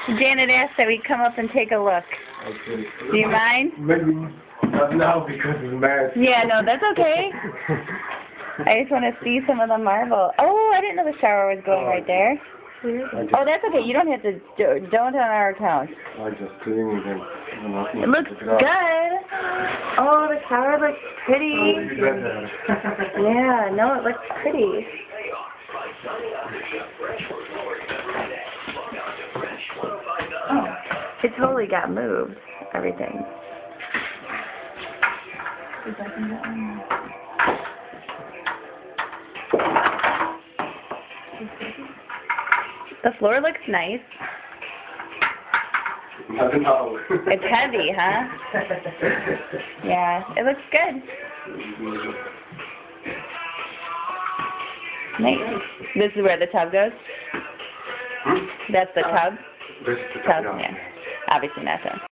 Janet asked that we come up and take a look. Okay. Do you mind? Maybe not now because it's mad. Yeah, no, that's okay. I just want to see some of the marble. Oh, I didn't know the shower was going right there. Oh, that's okay. You don't have to. Don't on our account. I just cleaning them. It looks good. Oh, the shower looks pretty. Yeah, no, it looks pretty. Oh, it totally got moved. Everything. The floor looks nice. It's heavy, huh? Yeah, it looks good. Nice. This is where the tub goes? That's the tub? This is the Tub, tub, yeah. Obviously not done.